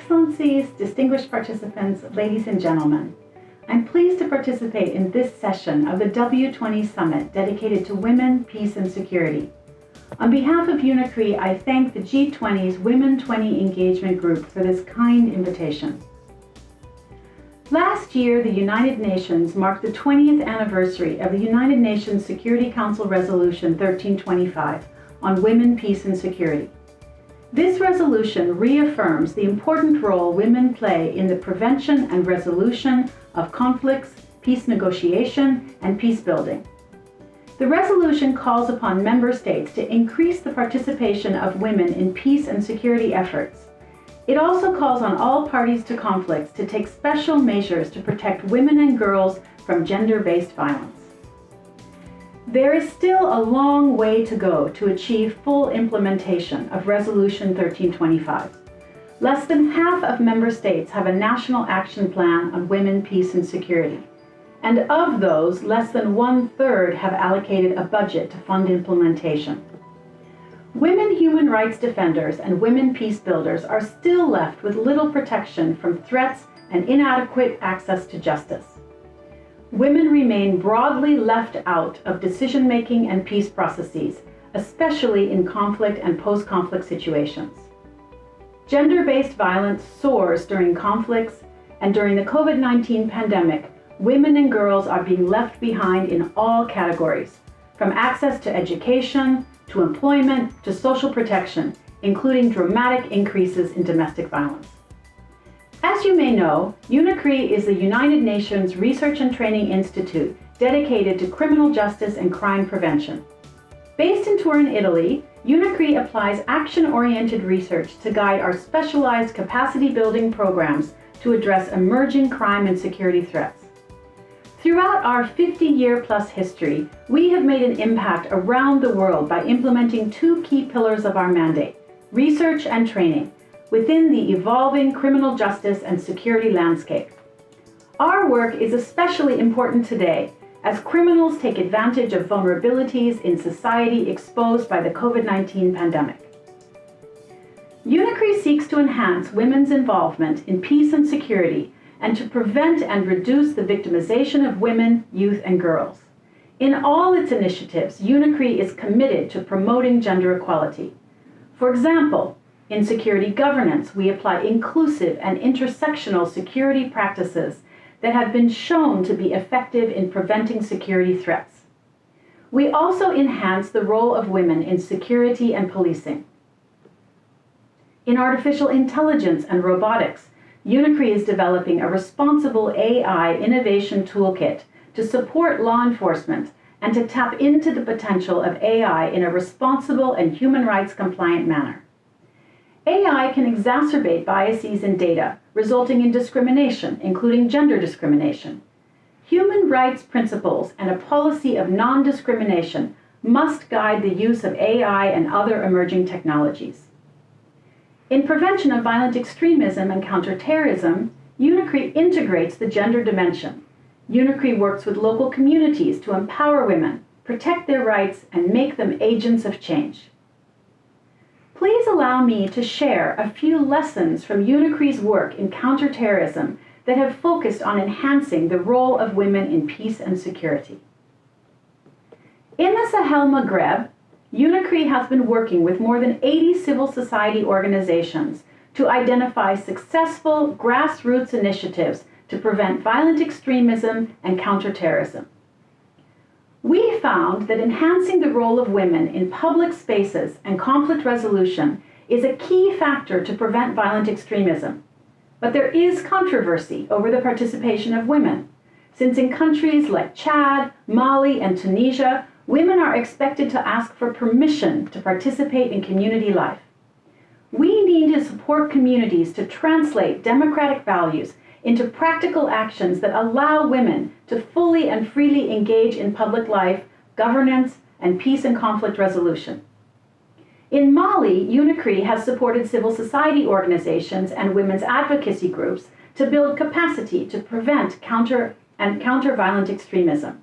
Excellencies, distinguished participants, ladies and gentlemen, I'm pleased to participate in this session of the W20 Summit dedicated to women, peace, and security. On behalf of UNICRI, I thank the G20's Women 20 Engagement Group for this kind invitation. Last year, the United Nations marked the 20th anniversary of the United Nations Security Council Resolution 1325 on women, peace, and security. This resolution reaffirms the important role women play in the prevention and resolution of conflicts, peace negotiation, and peace building. The resolution calls upon member states to increase the participation of women in peace and security efforts. It also calls on all parties to conflicts to take special measures to protect women and girls from gender-based violence. There is still a long way to go to achieve full implementation of Resolution 1325. Less than half of member states have a national action plan on women, peace, and security. And of those, less than 1/3 have allocated a budget to fund implementation. Women human rights defenders and women peace builders are still left with little protection from threats and inadequate access to justice. Women remain broadly left out of decision-making and peace processes, especially in conflict and post-conflict situations. Gender-based violence soars during conflicts, and during the COVID-19 pandemic, women and girls are being left behind in all categories, from access to education, to employment, to social protection, including dramatic increases in domestic violence. As you may know, UNICRI is the United Nations Research and Training Institute dedicated to criminal justice and crime prevention. Based in Turin, Italy, UNICRI applies action-oriented research to guide our specialized capacity-building programs to address emerging crime and security threats. Throughout our 50-year-plus history, we have made an impact around the world by implementing two key pillars of our mandate, research and training, within the evolving criminal justice and security landscape. Our work is especially important today as criminals take advantage of vulnerabilities in society exposed by the COVID-19 pandemic. UNICRI seeks to enhance women's involvement in peace and security and to prevent and reduce the victimization of women, youth, and girls. In all its initiatives, UNICRI is committed to promoting gender equality. For example, in security governance, we apply inclusive and intersectional security practices that have been shown to be effective in preventing security threats. We also enhance the role of women in security and policing. In artificial intelligence and robotics, UNICRI is developing a responsible AI innovation toolkit to support law enforcement and to tap into the potential of AI in a responsible and human rights compliant manner. AI can exacerbate biases in data, resulting in discrimination, including gender discrimination. Human rights principles and a policy of non-discrimination must guide the use of AI and other emerging technologies. In prevention of violent extremism and counterterrorism, UNICRI integrates the gender dimension. UNICRI works with local communities to empower women, protect their rights, and make them agents of change. Please allow me to share a few lessons from UNICRI's work in counterterrorism that have focused on enhancing the role of women in peace and security. In the Sahel Maghreb, UNICRI has been working with more than 80 civil society organizations to identify successful grassroots initiatives to prevent violent extremism and counterterrorism. We found that enhancing the role of women in public spaces and conflict resolution is a key factor to prevent violent extremism. But there is controversy over the participation of women, since in countries like Chad, Mali, and Tunisia, women are expected to ask for permission to participate in community life. We need to support communities to translate democratic values into practical actions that allow women to fully and freely engage in public life, governance, and peace and conflict resolution. In Mali, UNICRI has supported civil society organizations and women's advocacy groups to build capacity to prevent counter-violent extremism.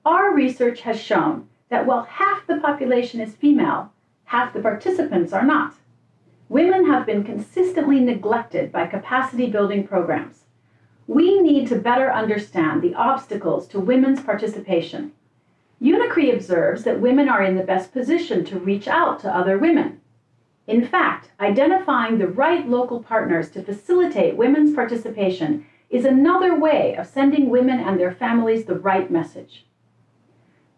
Our research has shown that while half the population is female, half the participants are not. Women have been consistently neglected by capacity building programs. We need to better understand the obstacles to women's participation. UNICRI observes that women are in the best position to reach out to other women. In fact, identifying the right local partners to facilitate women's participation is another way of sending women and their families the right message.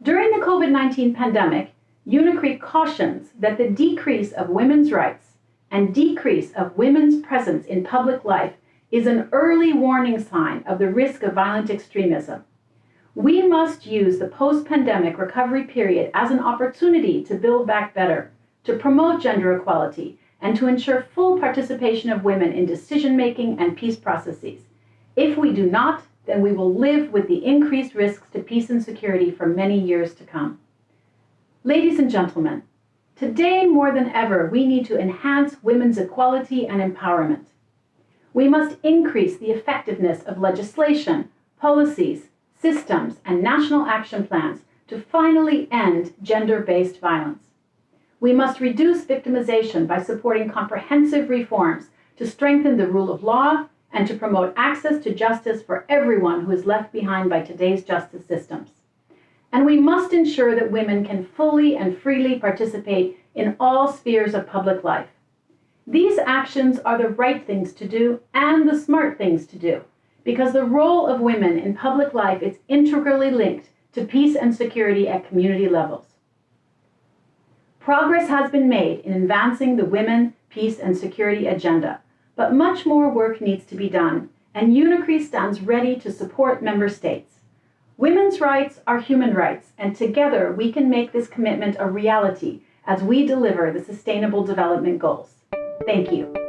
During the COVID-19 pandemic, UNICRI cautions that the decrease of women's rights and decrease of women's presence in public life is an early warning sign of the risk of violent extremism. We must use the post-pandemic recovery period as an opportunity to build back better, to promote gender equality, and to ensure full participation of women in decision-making and peace processes. If we do not, then we will live with the increased risks to peace and security for many years to come. Ladies and gentlemen, today more than ever, we need to enhance women's equality and empowerment. We must increase the effectiveness of legislation, policies, systems, and national action plans to finally end gender-based violence. We must reduce victimization by supporting comprehensive reforms to strengthen the rule of law and to promote access to justice for everyone who is left behind by today's justice systems. And we must ensure that women can fully and freely participate in all spheres of public life. These actions are the right things to do and the smart things to do, because the role of women in public life is integrally linked to peace and security at community levels. Progress has been made in advancing the women, peace, and security agenda, but much more work needs to be done, and UNICRI stands ready to support member states. Women's rights are human rights, and together we can make this commitment a reality as we deliver the Sustainable Development Goals. Thank you.